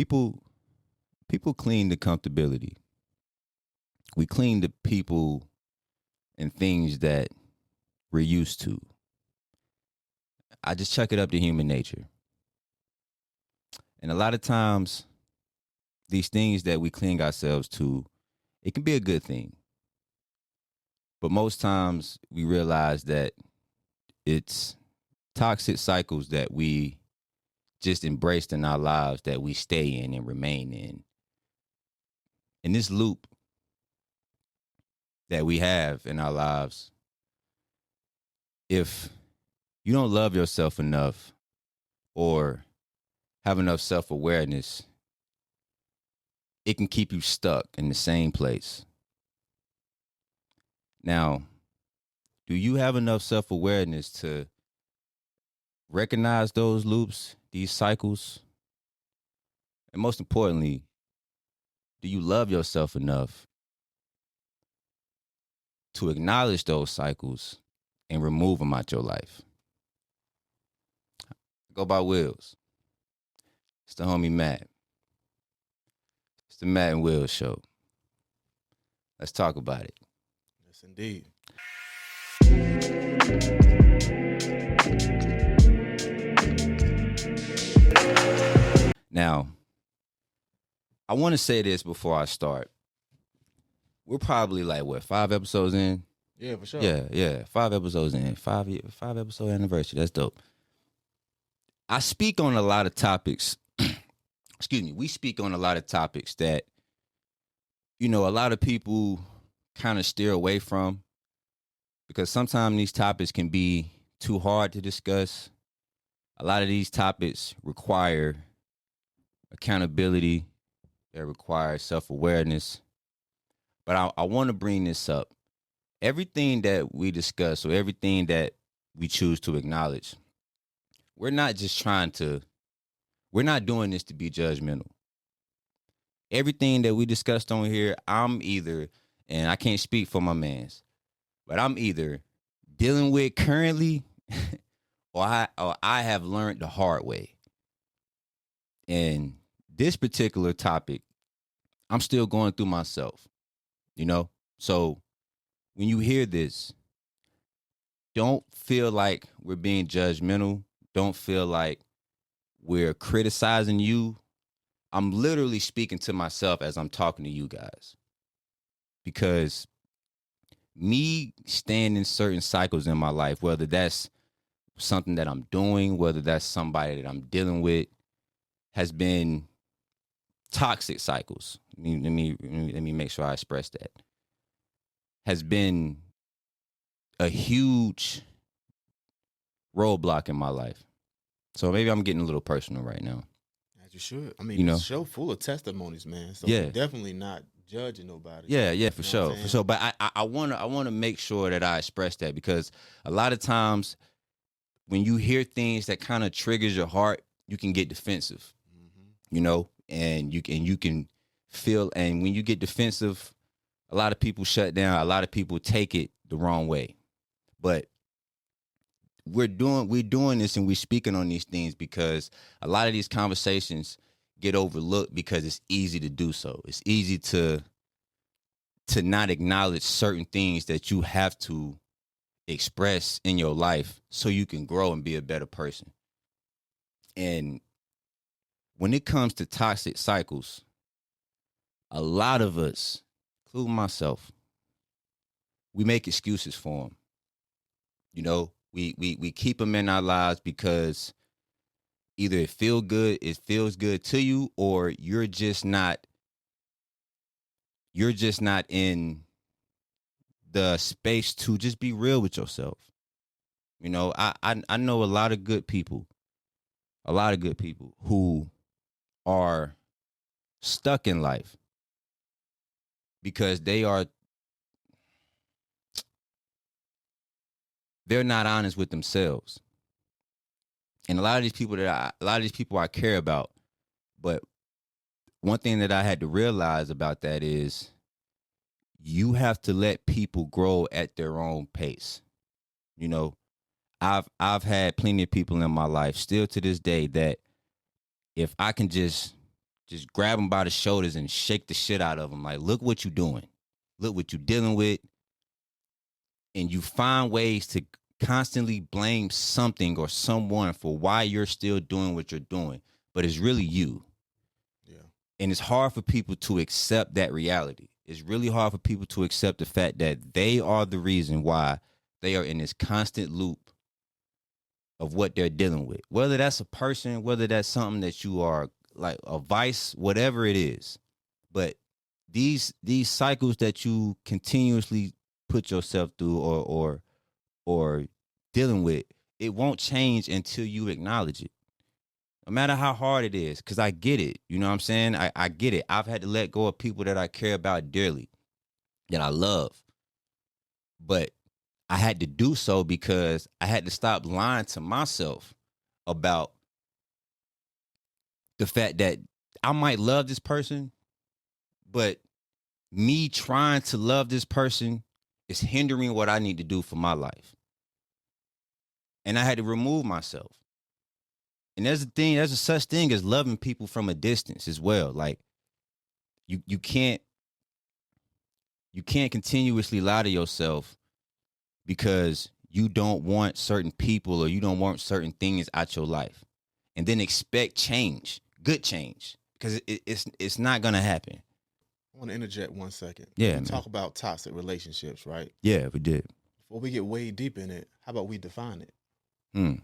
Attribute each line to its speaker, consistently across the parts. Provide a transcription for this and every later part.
Speaker 1: People people cling to comfortability. We cling to people and things that we're used to. I just chuck it up to human nature. And a lot of times these things that we cling ourselves to, it can be a good thing. But most times we realize that it's toxic cycles that we just embraced in our lives that we stay in and remain in. In this loop that we have in our lives, if you don't love yourself enough or have enough self awareness, it can keep you stuck in the same place. Now, do you have enough self awareness to recognize those loops, these cycles? And most importantly, do you love yourself enough to acknowledge those cycles and remove them out your life? Go by Wills. It's the homie Matt. It's the Matt and Will show. Let's talk about it.
Speaker 2: Yes, indeed.
Speaker 1: Now, I want to say this before I start. We're probably like, what, 5 episodes in?
Speaker 2: Yeah, for sure.
Speaker 1: Yeah. 5 episodes in. 5 episode anniversary. That's dope. I speak on a lot of topics. Excuse me. We speak on a lot of topics that, a lot of people kind of steer away from because sometimes these topics can be too hard to discuss. A lot of these topics require accountability. They require self-awareness. But I want to bring this up. Everything that we discuss or everything that we choose to acknowledge, we're not doing this to be judgmental. Everything that we discussed on here, and I can't speak for my mans, but I'm either dealing with currently or I have learned the hard way. And this particular topic, I'm still going through myself, So when you hear this, don't feel like we're being judgmental. Don't feel like we're criticizing you. I'm literally speaking to myself as I'm talking to you guys. Because me staying in certain cycles in my life, whether that's something that I'm doing, whether that's somebody that I'm dealing with, has been toxic cycles. Let me make sure I express that. Has been a huge roadblock in my life. So maybe I'm getting a little personal right now.
Speaker 2: As you should. I mean, it's a show full of testimonies, man. So we're definitely not judging nobody.
Speaker 1: Yeah, for sure. But I wanna make sure that I express that because a lot of times when you hear things that kind of triggers your heart, you can get defensive. And you can feel, and when you get defensive, a lot of people shut down. A lot of people take it the wrong way. But we're doing this and we're speaking on these things because a lot of these conversations get overlooked because it's easy to do so. It's easy to not acknowledge certain things that you have to express in your life so you can grow and be a better person. And when it comes to toxic cycles, a lot of us, including myself, we make excuses for them. We keep them in our lives because either it feels good to you, or you're just not in the space to just be real with yourself. I know a lot of good people who are stuck in life because they're not honest with themselves. And a lot of these people I care about, but one thing that I had to realize about that is you have to let people grow at their own pace. I've had plenty of people in my life still to this day that if I can just just grab them by the shoulders and shake the shit out of them. Like, look what you're doing. Look what you're dealing with. And you find ways to constantly blame something or someone for why you're still doing what you're doing. But it's really you. Yeah. And it's hard for people to accept that reality. It's really hard for people to accept the fact that they are the reason why they are in this constant loop of what they're dealing with. Whether that's a person, whether that's something that you are like a vice, whatever it is. But these cycles that you continuously put yourself through or dealing with, it won't change until you acknowledge it. No matter how hard it is, because I get it. You know what I'm saying? I get it. I've had to let go of people that I care about dearly, that I love. But I had to do so because I had to stop lying to myself about the fact that I might love this person, but me trying to love this person is hindering what I need to do for my life. And I had to remove myself. And there's a such thing as loving people from a distance as well. Like you can't continuously lie to yourself because you don't want certain people or you don't want certain things out your life, and then expect change, good change, because it's not gonna happen.
Speaker 2: I want to interject 1 second.
Speaker 1: Yeah,
Speaker 2: we talk about toxic relationships, right?
Speaker 1: Yeah, we did.
Speaker 2: Before we get way deep in it, how about we define it? You know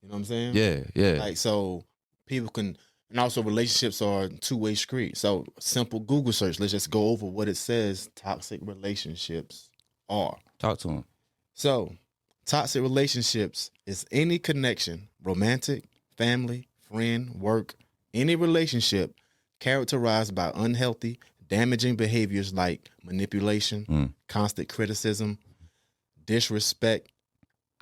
Speaker 2: what I'm saying?
Speaker 1: Yeah.
Speaker 2: Like, so people can, and also relationships are a two-way street. So simple Google search. Let's just go over what it says toxic relationships are.
Speaker 1: Talk to them.
Speaker 2: So toxic relationships is any connection, romantic, family, friend, work, any relationship characterized by unhealthy, damaging behaviors like manipulation, constant criticism, disrespect,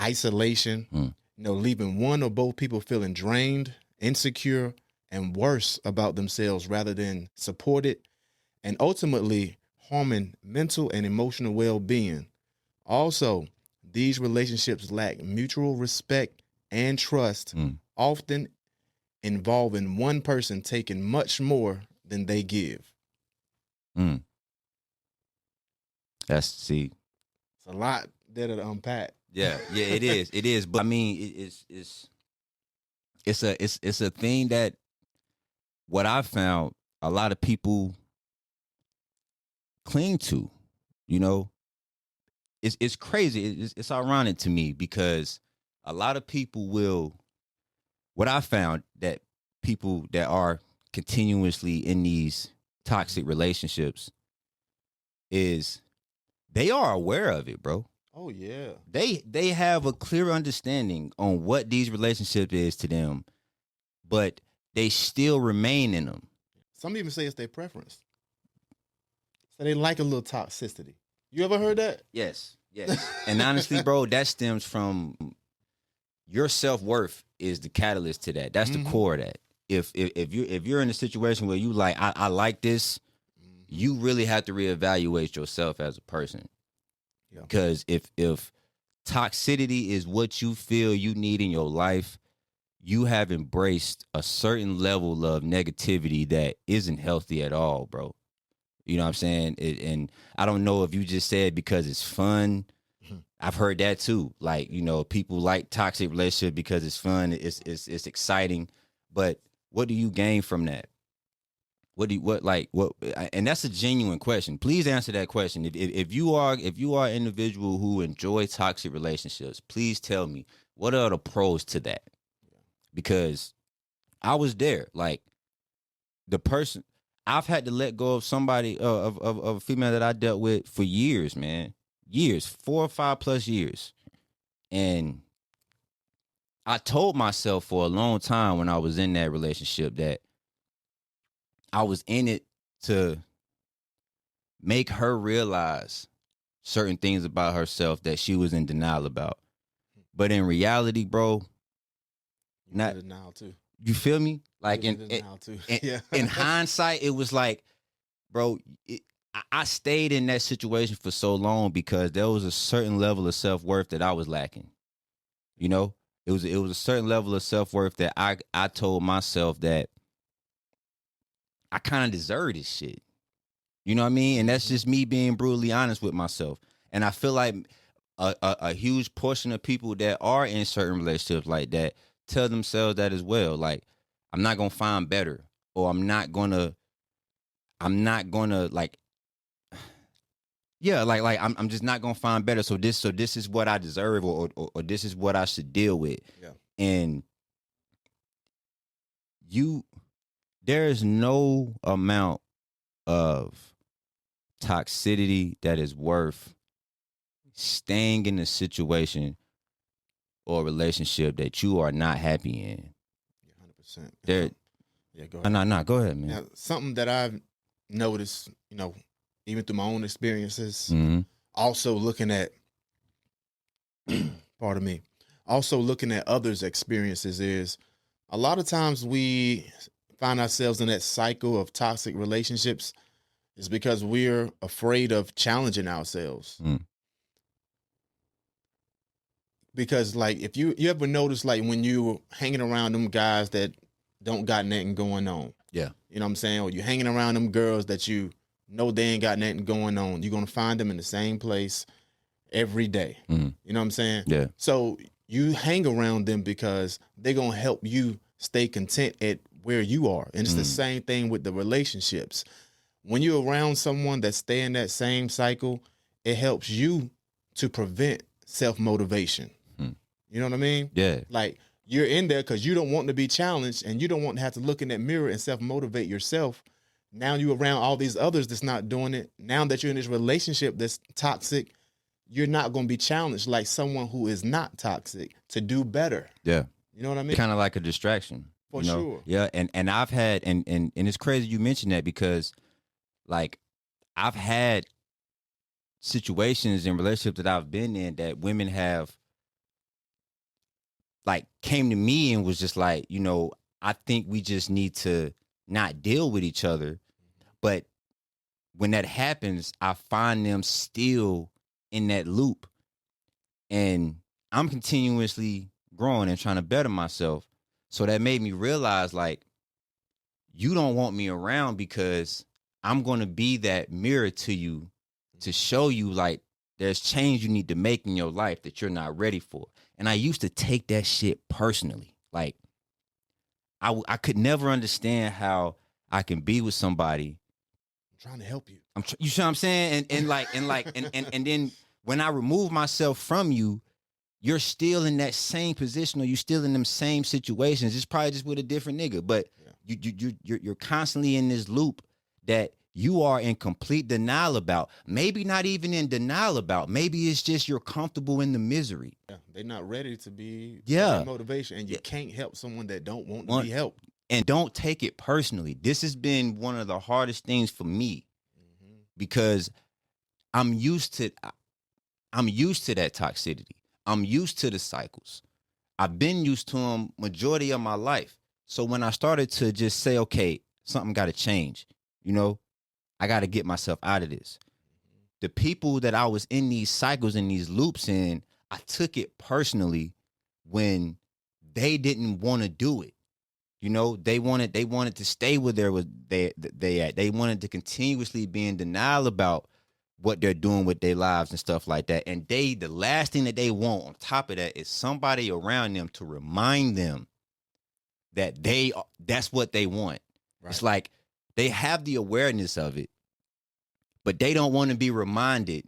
Speaker 2: isolation, leaving one or both people feeling drained, insecure, and worse about themselves rather than supported, and ultimately harming mental and emotional well-being. Also, these relationships lack mutual respect and trust, often involving one person taking much more than they give.
Speaker 1: It's
Speaker 2: a lot there to unpack.
Speaker 1: Yeah, it is. It is. But I mean, it's a thing that what I found a lot of people cling to. You know, it's crazy. It's ironic to me because a lot of people will. What I found that people that are continuously in these toxic relationships is they are aware of it, bro.
Speaker 2: Oh yeah.
Speaker 1: They have a clear understanding on what these relationships is to them, but they still remain in them.
Speaker 2: Some even say it's their preference. So they like a little toxicity. You ever heard that?
Speaker 1: Yes. And honestly, bro, that stems from your self-worth is the catalyst to that. That's the core of that. If you're in a situation where you like, I like this, you really have to reevaluate yourself as a person. Because if toxicity is what you feel you need in your life, you have embraced a certain level of negativity that isn't healthy at all, bro. You know what I'm saying? And I don't know if you just said because it's fun. I've heard that too. Like, people like toxic relationships because it's fun, it's exciting. But what do you gain from that? And that's a genuine question. Please answer that question. If you are an individual who enjoy toxic relationships, please tell me what are the pros to that? Because I was there. Like the person I've had to let go of somebody of a female that I dealt with for years, man. Years, 4 or 5 plus years. And I told myself for a long time when I was in that relationship that I was in it to make her realize certain things about herself that she was in denial about. But in reality, bro,
Speaker 2: not denial too.
Speaker 1: You feel me? Like in hindsight, it was like, bro, I stayed in that situation for so long because there was a certain level of self-worth that I was lacking. It was a certain level of self-worth that I told myself that I kind of deserve this shit. You know what I mean? And that's just me being brutally honest with myself. And I feel like a huge portion of people that are in certain relationships like that tell themselves that as well. Like, I'm not gonna find better, or I'm not gonna like, yeah, like I'm just not gonna find better. So this is what I deserve, or this is what I should deal with.
Speaker 2: Yeah.
Speaker 1: And there is no amount of toxicity that is worth staying in a situation or a relationship that you are not happy in.
Speaker 2: 100%.
Speaker 1: There,
Speaker 2: yeah, go ahead.
Speaker 1: No, go ahead, man.
Speaker 2: Now, something that I've noticed, even through my own experiences,
Speaker 1: Mm-hmm.
Speaker 2: also looking at, pardon me, also looking at others' experiences is a lot of times we find ourselves in that cycle of toxic relationships is because we're afraid of challenging ourselves.
Speaker 1: Mm.
Speaker 2: Because like if you ever notice like when you hanging around them guys that don't got nothing going on.
Speaker 1: Yeah.
Speaker 2: You know what I'm saying? Or you hanging around them girls that you know they ain't got nothing going on. You're gonna find them in the same place every day.
Speaker 1: Mm-hmm.
Speaker 2: You know what I'm saying?
Speaker 1: Yeah.
Speaker 2: So you hang around them because they're gonna help you stay content at where you are. And it's the same thing with the relationships. When you're around someone that stay in that same cycle, it helps you to prevent self-motivation. You know what I mean?
Speaker 1: Yeah.
Speaker 2: Like you're in there because you don't want to be challenged and you don't want to have to look in that mirror and self-motivate yourself. Now you're around all these others that's not doing it. Now that you're in this relationship that's toxic, you're not going to be challenged like someone who is not toxic to do better.
Speaker 1: Yeah.
Speaker 2: You know what I mean?
Speaker 1: Kind of like a distraction.
Speaker 2: For sure.
Speaker 1: Yeah. And I've had, and it's crazy you mentioned that because like I've had situations in relationships that I've been in that women have like came to me and was just like, I think we just need to not deal with each other. But when that happens, I find them still in that loop. And I'm continuously growing and trying to better myself. So that made me realize like, you don't want me around because I'm going to be that mirror to you to show you like there's change you need to make in your life that you're not ready for. And I used to take that shit personally. Like I could never understand how I can be with somebody.
Speaker 2: I'm trying to help you.
Speaker 1: You see what I'm saying? And then when I remove myself from you, you're still in that same position or you're still in them same situations. It's probably just with a different nigga, but you're constantly in this loop that you are in complete denial about. Maybe not even in denial about. Maybe it's just you're comfortable in the misery.
Speaker 2: Yeah, they're not ready to be motivation, and you can't help someone that don't want to be helped.
Speaker 1: And don't take it personally. This has been one of the hardest things for me because I'm used to that toxicity. I'm used to the cycles. I've been used to them majority of my life. So when I started to just say, okay, something got to change, I got to get myself out of this. The people that I was in these cycles and these loops in, I took it personally when they didn't want to do it. They wanted to stay where they at. They wanted to continuously be in denial about what they're doing with their lives and stuff like that. And the last thing that they want on top of that is somebody around them to remind them that that's what they want. Right. It's like they have the awareness of it, but they don't want to be reminded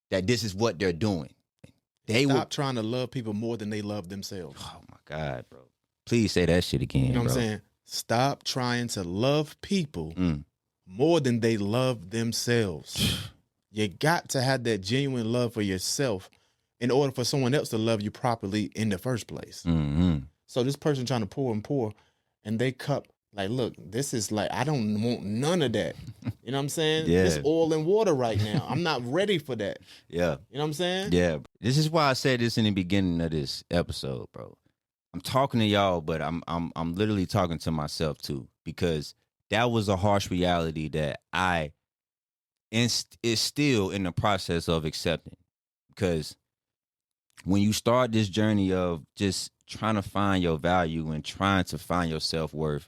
Speaker 1: that this is what they're doing.
Speaker 2: Stop trying to love people more than they love themselves.
Speaker 1: Oh my God, bro. Please say that shit again.
Speaker 2: You know what I'm saying? Stop trying to love people more than they love themselves. You got to have that genuine love for yourself in order for someone else to love you properly in the first place.
Speaker 1: Mm-hmm.
Speaker 2: So this person trying to pour, and they cup, like, look, this is like, I don't want none of that. You know what I'm saying?
Speaker 1: Yeah.
Speaker 2: It's oil and water right now. I'm not ready for that.
Speaker 1: Yeah.
Speaker 2: You know what I'm saying?
Speaker 1: Yeah. This is why I said this in the beginning of this episode, bro. I'm talking to y'all, but I'm literally talking to myself too, because that was a harsh reality that I is still in the process of accepting. Because when you start this journey of just trying to find your value and trying to find your self-worth,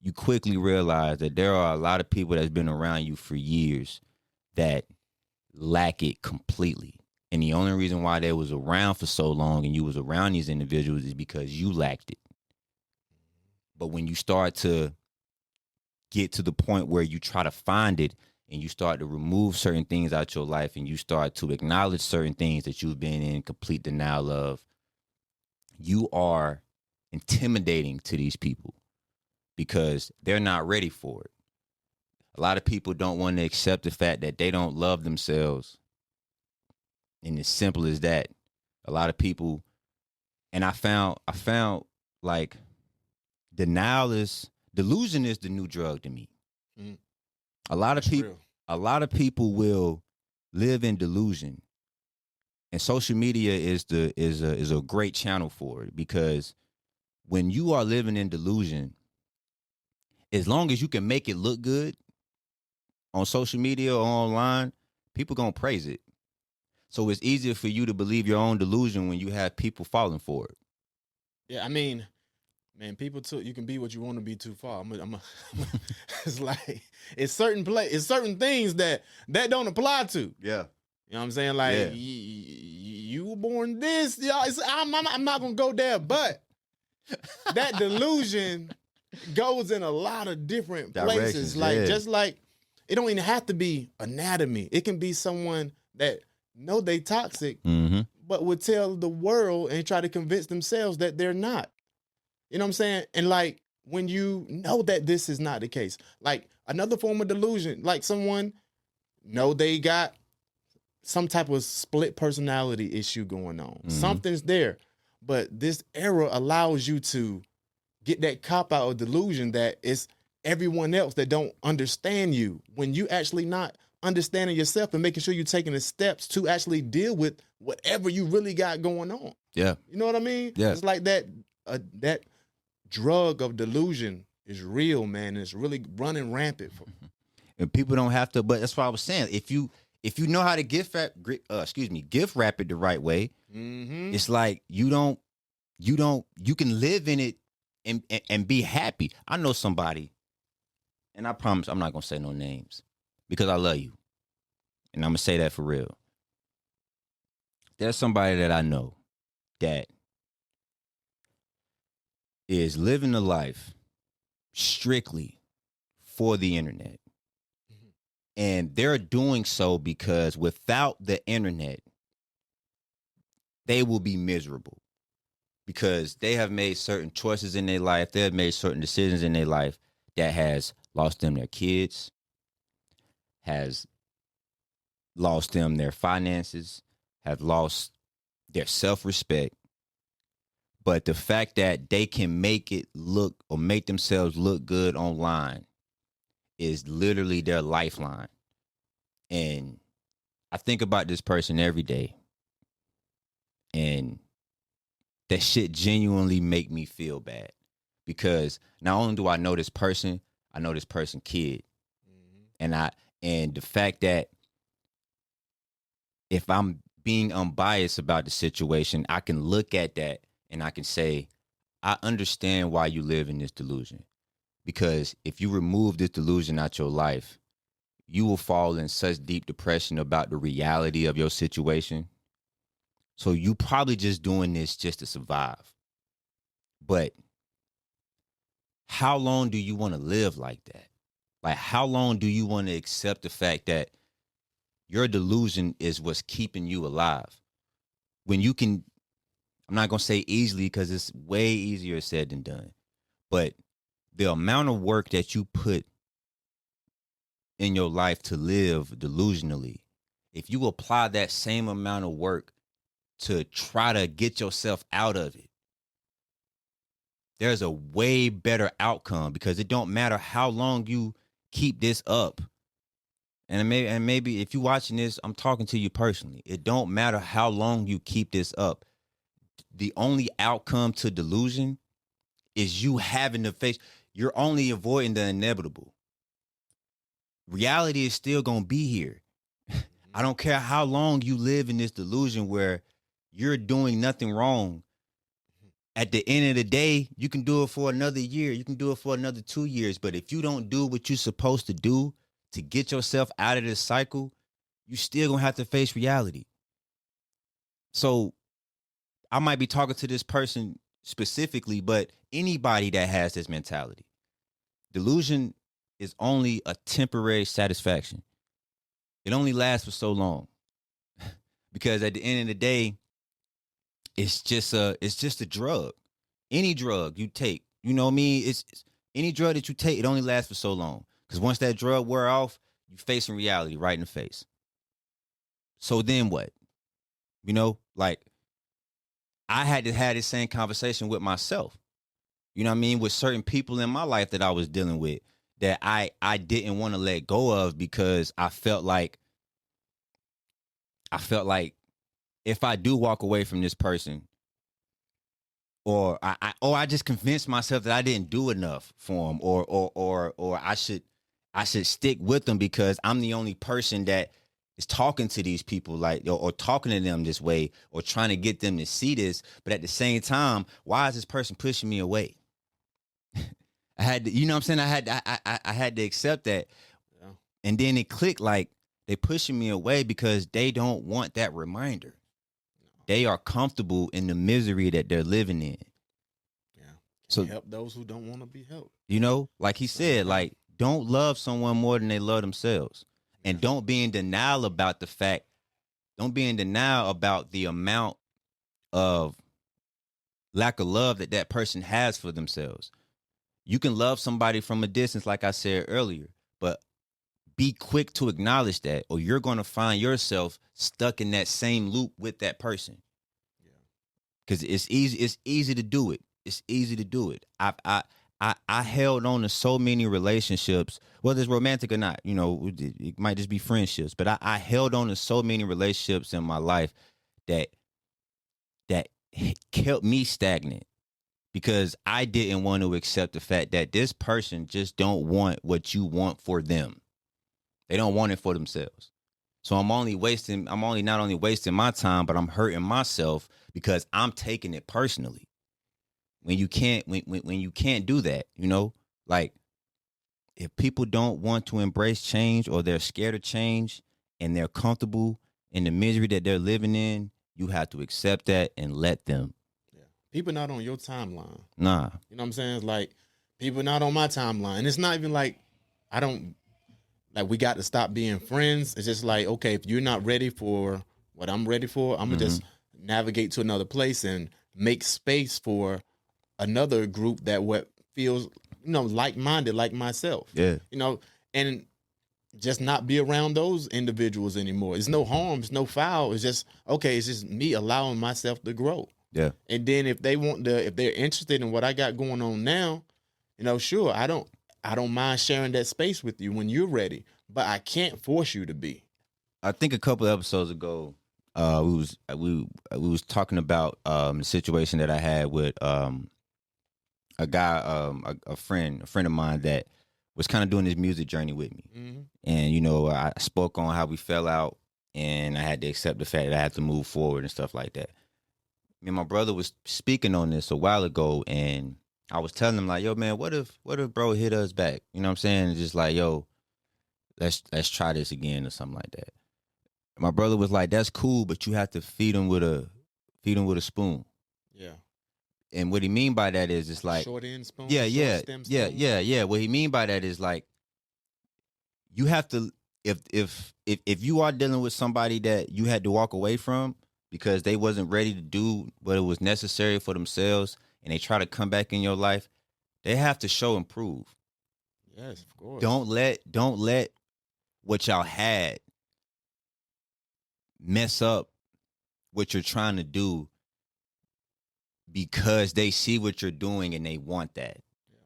Speaker 1: you quickly realize that there are a lot of people that's been around you for years that lack it completely. And the only reason why they was around for so long and you was around these individuals is because you lacked it. But when you start to get to the point where you try to find it and you start to remove certain things out your life and you start to acknowledge certain things that you've been in complete denial of, you are intimidating to these people because they're not ready for it. A lot of people don't want to accept the fact that they don't love themselves. And it's simple as that. A lot of people, and I found like delusion is the new drug to me.
Speaker 2: Mm.
Speaker 1: A lot of people,
Speaker 2: Real.
Speaker 1: a lot of people will live in delusion, and social media is a great channel for it, because when you are living in delusion, as long as you can make it look good on social media or online, people gonna praise it. So it's easier for you to believe your own delusion when you have people falling for it.
Speaker 2: Yeah, I mean, man, people too. You can be what you want to be too far. It's like it's certain things that don't apply to.
Speaker 1: Yeah.
Speaker 2: You know what I'm saying? Like
Speaker 1: Yeah.
Speaker 2: you were born this. Yeah, I'm not gonna go there, but that delusion goes in a lot of different places.
Speaker 1: Directions,
Speaker 2: Like
Speaker 1: yeah.
Speaker 2: just like it don't even have to be anatomy. It can be someone that know they toxic,
Speaker 1: Mm-hmm.
Speaker 2: but would tell the world and try to convince themselves that they're not. You know what I'm saying? And like when you know that this is not the case, like another form of delusion, like someone know they got some type of split personality issue going on.
Speaker 1: Mhm.
Speaker 2: Something's there, but this era allows you to get that cop out of delusion that it's everyone else that don't understand you when you actually not understanding yourself and making sure you're taking the steps to actually deal with whatever you really got going on.
Speaker 1: Yeah.
Speaker 2: You know what I mean?
Speaker 1: Yeah.
Speaker 2: It's like that drug of delusion is real, man, and it's really running rampant.
Speaker 1: And people don't have to, but that's what I was saying. If you know how to gift wrap it the right way,
Speaker 2: Mm-hmm.
Speaker 1: it's like you can live in it and be happy. I know somebody, and I promise I'm not gonna say no names because I love you, and I'm gonna say that for real. There's somebody that I know that is living a life strictly for the internet. And they're doing so because without the internet, they will be miserable because they have made certain choices in their life. They have made certain decisions in their life that has lost them their kids, has lost them their finances, have lost their self-respect. But the fact that they can make it look or make themselves look good online is literally their lifeline. And I think about this person every day, and that shit genuinely make me feel bad because not only do I know this person kid. Mm-hmm. And the fact that if I'm being unbiased about the situation, I can look at that and I can say, I understand why you live in this delusion. Because if you remove this delusion out your life, you will fall in such deep depression about the reality of your situation. So you probably just doing this just to survive. But how long do you want to live like that? Like, how long do you want to accept the fact that your delusion is what's keeping you alive? When you can, I'm not going to say easily because it's way easier said than done. But the amount of work that you put in your life to live delusionally, if you apply that same amount of work to try to get yourself out of it, there's a way better outcome because it don't matter how long you keep this up. And maybe if you're watching this, I'm talking to you personally. It don't matter how long you keep this up. The only outcome to delusion is you having to face, you're only avoiding the inevitable. Reality is still going to be here. I don't care how long you live in this delusion where you're doing nothing wrong. at the end of the day, you can do it for another year. You can do it for another 2 years. But if you don't do what you're supposed to do to get yourself out of this cycle, you still gonna have to face reality. So I might be talking to this person specifically, but anybody that has this mentality, delusion is only a temporary satisfaction. It only lasts for so long. Because at the end of the day, it's just a drug. Any drug you take, you know what I mean? It's any drug that you take, it only lasts for so long. Because once that drug wear off, you facing reality right in the face. So then what? You know, like I had to have this same conversation with myself. You know what I mean? With certain people in my life that I was dealing with that I didn't want to let go of because I felt like if I do walk away from this person, or I just convinced myself that I didn't do enough for him, or I should stick with them because I'm the only person that is talking to these people like or talking to them this way or trying to get them to see this. But at the same time, why is this person pushing me away? I had to, you know what I'm saying? I had to accept that.
Speaker 2: Yeah.
Speaker 1: And then it clicked, like they pushing me away because they don't want that reminder. They are comfortable in the misery that they're living in.
Speaker 2: Yeah.
Speaker 1: So
Speaker 2: help those who don't want to be helped.
Speaker 1: You know, like he said, like don't love someone more than they love themselves. And don't be in denial about the fact, don't be in denial about the amount of lack of love that that person has for themselves. You can love somebody from a distance, like I said earlier, but be quick to acknowledge that, or you're going to find yourself stuck in that same loop with that person.
Speaker 2: Yeah.
Speaker 1: Because it's easy to do it. It's easy to do it. I held on to so many relationships, whether it's romantic or not, you know, it might just be friendships, but I held on to so many relationships in my life that kept me stagnant because I didn't want to accept the fact that this person just don't want what you want for them. They don't want it for themselves. So I'm not only wasting my time, but I'm hurting myself because I'm taking it personally. When you can't do that, you know, like if people don't want to embrace change or they're scared of change and they're comfortable in the misery that they're living in, you have to accept that and let them.
Speaker 2: Yeah. People not on your timeline.
Speaker 1: Nah.
Speaker 2: You know what I'm saying? It's like people not on my timeline. And it's not even like we got to stop being friends. It's just like, okay, if you're not ready for what I'm ready for, I'm gonna just navigate to another place and make space for another group that what feels, you know, like-minded like myself.
Speaker 1: Yeah.
Speaker 2: You know, and just not be around those individuals anymore. It's no harm, it's no foul. It's just, okay, it's just me allowing myself to grow.
Speaker 1: Yeah.
Speaker 2: And then if they're interested in what I got going on now, you know, sure, I don't mind sharing that space with you when you're ready, but I can't force you to be.
Speaker 1: I think a couple of episodes ago, we was talking about the situation that I had with a guy, a friend of mine that was kind of doing this music journey with me.
Speaker 2: Mm-hmm.
Speaker 1: And, you know, I spoke on how we fell out and I had to accept the fact that I had to move forward and stuff like that. Me and my brother was speaking on this a while ago and I was telling him like, yo, man, what if bro hit us back? You know what I'm saying? Just like, yo, let's try this again or something like that. And my brother was like, that's cool, but you have to feed him with a spoon.
Speaker 2: Yeah. And
Speaker 1: what he mean by that is it's like
Speaker 2: short end spoon.
Speaker 1: Yeah.
Speaker 2: Spoon.
Speaker 1: What he mean by that is like you have to if you are dealing with somebody that you had to walk away from because they wasn't ready to do what it was necessary for themselves and they try to come back in your life, they have to show and prove.
Speaker 2: Yes, of course.
Speaker 1: Don't let what y'all had mess up what you're trying to do because they see what you're doing and they want that. Yeah.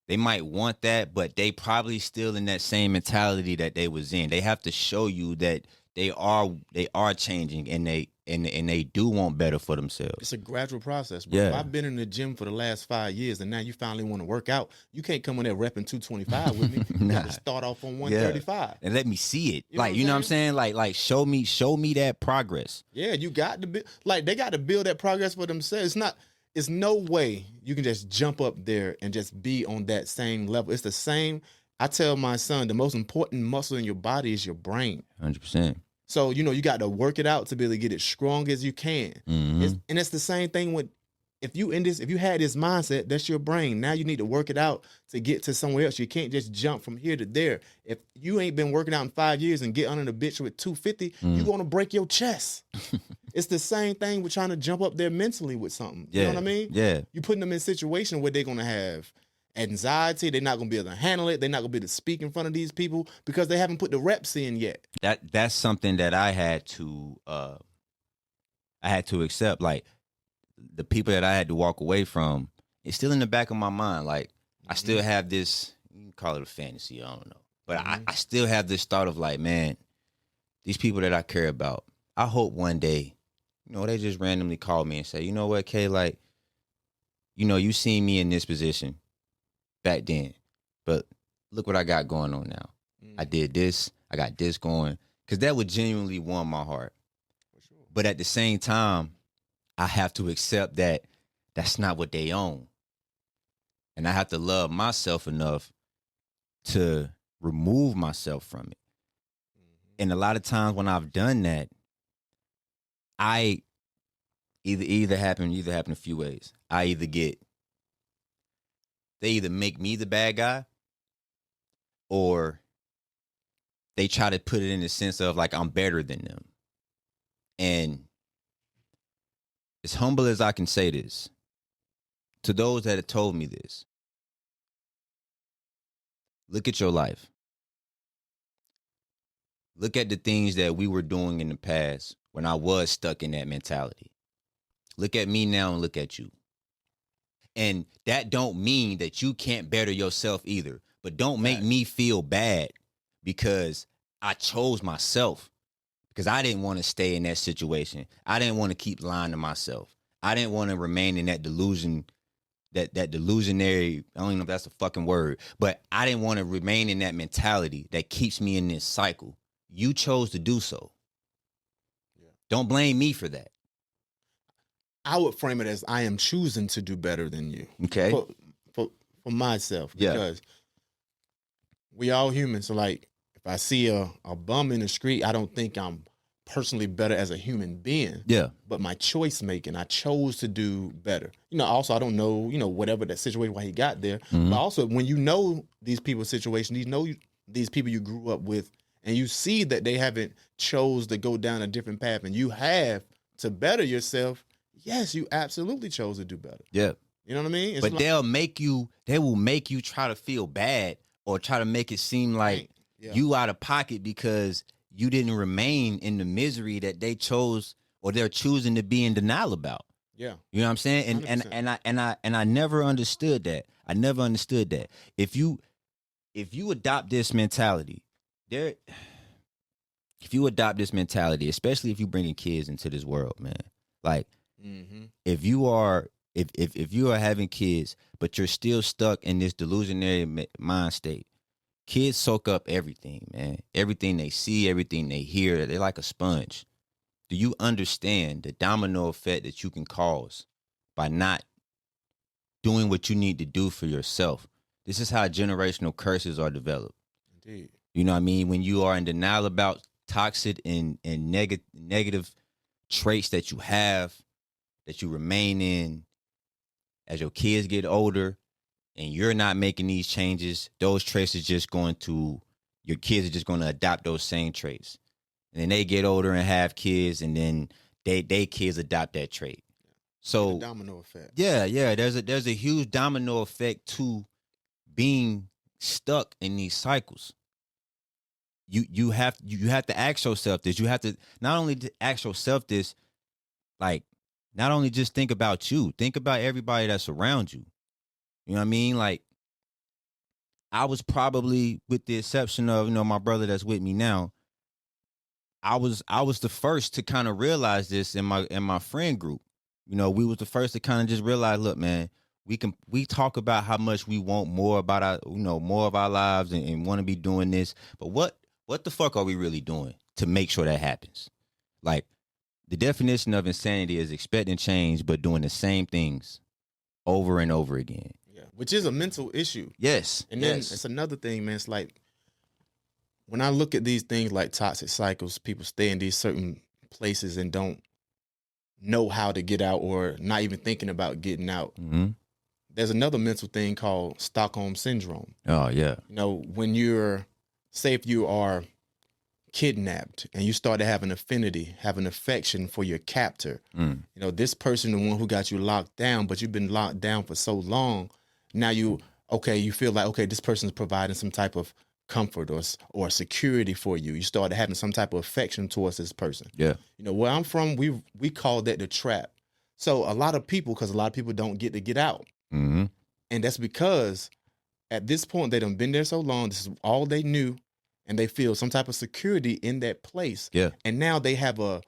Speaker 1: They might want that, but they probably still in that same mentality that they was in. They have to show you that they are changing and they do want better for themselves.
Speaker 2: It's a gradual process, bro.
Speaker 1: Yeah.
Speaker 2: I've been in the gym for the last 5 years and now you finally want to work out. You can't come in there repping 225 with me. You got to start off on 135. Yeah.
Speaker 1: And let me see it. You know what I'm saying? Like show me that progress.
Speaker 2: Yeah, you got to be like they got to build that progress for themselves. it's no way you can just jump up there and just be on that same level. It's the same. I tell my son the most important muscle in your body is your brain.
Speaker 1: 100%.
Speaker 2: So, you got to work it out to be able to get as strong as you can.
Speaker 1: Mhm.
Speaker 2: And it's the same thing with if you had this mindset, that's your brain. Now you need to work it out to get to somewhere else. You can't just jump from here to there. If you ain't been working out in 5 years and get under the bitch with 250, you're going to break your chest. It's the same thing with trying to jump up there mentally with something. You know what I mean?
Speaker 1: Yeah.
Speaker 2: You're putting them in a situation where they're going to have anxiety. They're not going to be able to handle it. They're not going to be able to speak in front of these people because they haven't put the reps in yet.
Speaker 1: That's something that I had to accept. Like, the people that I had to walk away from, it's still in the back of my mind. Like, I still have this, you can call it a fantasy, I don't know. But I still have this thought of like, man, these people that I care about, I hope one day, they just randomly call me and say, you know what, Kay, like, you seen me in this position back then, but look what I got going on now. I did this, I got this going. Because that would genuinely warm my heart. For sure. But at the same time, I have to accept that that's not what they own. And I have to love myself enough to remove myself from it. And a lot of times when I've done that, I either happen a few ways. They either make me the bad guy, or they try to put it in the sense of like I'm better than them. And as humble as I can say this, to those that have told me this, look at your life. Look at the things that we were doing in the past when I was stuck in that mentality. Look at me now and look at you. And that don't mean that you can't better yourself either. But don't make me feel bad because I chose myself. Because I didn't want to stay in that situation. I didn't want to keep lying to myself. I didn't want to remain in that delusion, that delusionary, I don't even know if that's a fucking word, but I didn't want to remain in that mentality that keeps me in this cycle. You chose to do so. Yeah. Don't blame me for that.
Speaker 2: I would frame it as I am choosing to do better than you.
Speaker 1: Okay.
Speaker 2: For myself, because we all humans. So like, if I see a bum in the street, I don't think I'm personally better as a human being.
Speaker 1: Yeah.
Speaker 2: But my choice making, I chose to do better. Also, I don't know, whatever that situation, why he got there. Mm-hmm. But also, when you know these people's situation, these people you grew up with, and you see that they haven't chose to go down a different path, and you have to better yourself, yes, you absolutely chose to do better.
Speaker 1: Yeah.
Speaker 2: You know what I mean? It's
Speaker 1: but they will make you try to feel bad or try to make it seem like you out of pocket because you didn't remain in the misery that they chose or they're choosing to be in denial about.
Speaker 2: Yeah.
Speaker 1: You know what I'm saying? And I never understood that. I never understood that. If you adopt this mentality, especially if you bringing kids into this world, man, like if you are having kids, but you're still stuck in this delusionary mind state, kids soak up everything, man. Everything they see, everything they hear, they're like a sponge. Do you understand the domino effect that you can cause by not doing what you need to do for yourself? This is how generational curses are developed.
Speaker 2: Indeed.
Speaker 1: You know what I mean? When you are in denial about toxic and negative traits that you have, that you remain in, as your kids get older and you're not making these changes, those traits are just your kids are just going to adopt those same traits. And then they get older and have kids, and then they kids adopt that trait. So
Speaker 2: domino effect.
Speaker 1: Yeah. There's a huge domino effect to being stuck in these cycles. You have to ask yourself this. You have to not only ask yourself this, like, not only just think about you, think about everybody that's around you. You know what I mean? Like, I was probably, with the exception of, my brother that's with me now, I was the first to kind of realize this in my friend group. We was the first to kind of just realize, look, man, we talk about how much we want more about our, more of our lives and want to be doing this, but what the fuck are we really doing to make sure that happens? Like, the definition of insanity is expecting change but doing the same things over and over again.
Speaker 2: Yeah, which is a mental issue.
Speaker 1: Yes.
Speaker 2: And then
Speaker 1: yes.
Speaker 2: it's another thing, man. It's like when I look at these things like toxic cycles, people stay in these certain places and don't know how to get out or not even thinking about getting out.
Speaker 1: Mhm.
Speaker 2: There's another mental thing called Stockholm Syndrome.
Speaker 1: Oh, yeah.
Speaker 2: You know, when you're, say if you are kidnapped and you start to have an affinity, have an affection for your captor.
Speaker 1: Mm.
Speaker 2: You know, this person, the one who got you locked down, but you've been locked down for so long. Now you feel like, okay, this person's providing some type of comfort or security for you. You start having some type of affection towards this person.
Speaker 1: Yeah.
Speaker 2: You know, where I'm from, we call that the trap. So a lot of people, because a lot of people don't get to get out.
Speaker 1: Mm-hmm.
Speaker 2: And that's because at this point, they done been there so long. This is all they knew. And they feel some type of security in that place.
Speaker 1: Yeah.
Speaker 2: And now they have a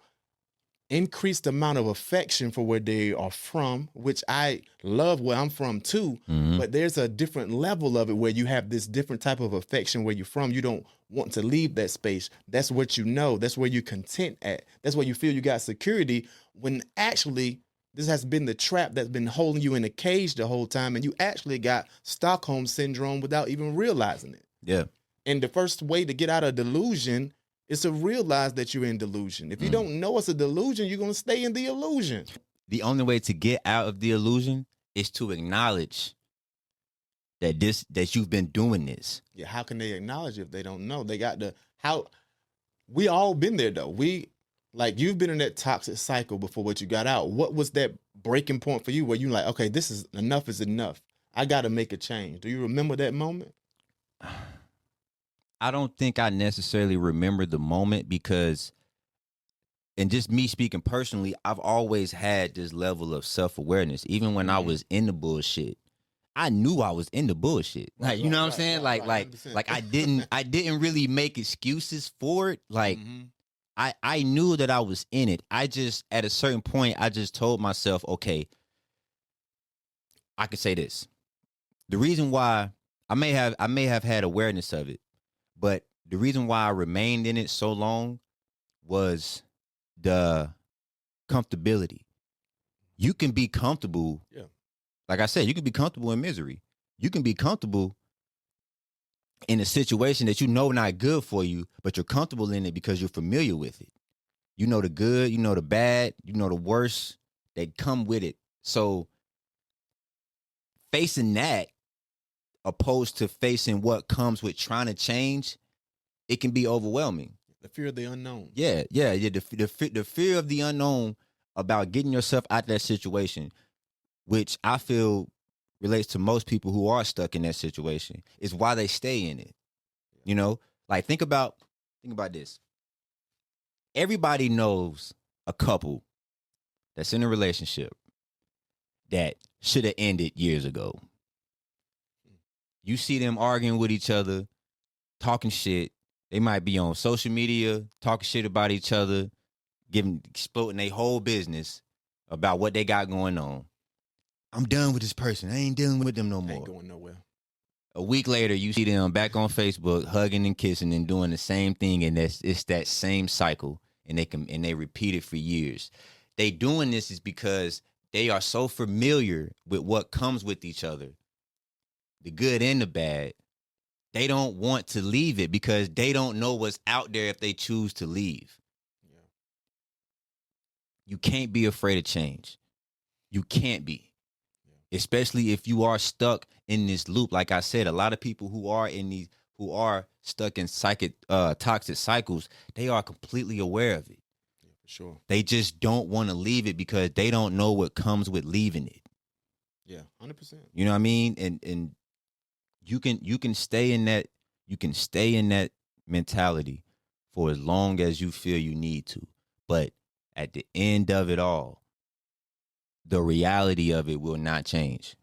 Speaker 2: increased amount of affection for where they are from, which I love where I'm from too.
Speaker 1: Mm-hmm.
Speaker 2: But there's a different level of it where you have this different type of affection where you're from. You don't want to leave that space. That's what you know. That's where you're content at. That's where you feel you got security, when actually this has been the trap that's been holding you in a cage the whole time. And you actually got Stockholm Syndrome without even realizing it.
Speaker 1: Yeah.
Speaker 2: And the first way to get out of delusion is to realize that you're in delusion. If you don't know it's a delusion, you're going to stay in the illusion.
Speaker 1: The only way to get out of the illusion is to acknowledge that you've been doing this.
Speaker 2: Yeah, how can they acknowledge it if they don't know? They got we all been there though. You've been in that toxic cycle before what you got out. What was that breaking point for you where you like, okay, this is enough. I got to make a change. Do you remember that moment?
Speaker 1: I don't think I necessarily remember the moment because, and just me speaking personally, I've always had this level of self-awareness. Even when I was in the bullshit, I knew I was in the bullshit. Like, you know what I'm saying? Like 100%. I didn't really make excuses for it. Like, I knew that I was in it. I just, at a certain point, I just told myself, okay, I could say this. The reason why I may have had awareness of it, but the reason why I remained in it so long was the comfortability. You can be comfortable.
Speaker 2: Yeah.
Speaker 1: Like I said, you can be comfortable in misery. You can be comfortable in a situation that you know not good for you, but you're comfortable in it because you're familiar with it. You know the good, you know the bad, you know the worst that come with it. So facing that, opposed to facing what comes with trying to change, it can be overwhelming.
Speaker 2: The fear of the unknown.
Speaker 1: Yeah. The fear of the unknown about getting yourself out of that situation, which I feel relates to most people who are stuck in that situation, is why they stay in it. You know, like think about this. Everybody knows a couple that's in a relationship that should have ended years ago. You see them arguing with each other, talking shit. They might be on social media, talking shit about each other, exploding their whole business about what they got going on. I'm done with this person. I ain't dealing with them no more.
Speaker 2: Ain't going nowhere.
Speaker 1: A week later, you see them back on Facebook, hugging and kissing and doing the same thing, and it's that same cycle, and they repeat it for years. They doing this is because they are so familiar with what comes with each other, the good and the bad. They don't want to leave it because they don't know what's out there if they choose to leave.
Speaker 2: Yeah.
Speaker 1: You can't be afraid of change. You can't be. Yeah. Especially if you are stuck in this loop. Like I said, a lot of people who are stuck in toxic cycles, they are completely aware of it.
Speaker 2: Yeah, for sure.
Speaker 1: They just don't want to leave it because they don't know what comes with leaving it.
Speaker 2: Yeah, 100%.
Speaker 1: You know what I mean? And you can stay in that mentality for as long as you feel you need to. But at the end of it all, the reality of it will not change.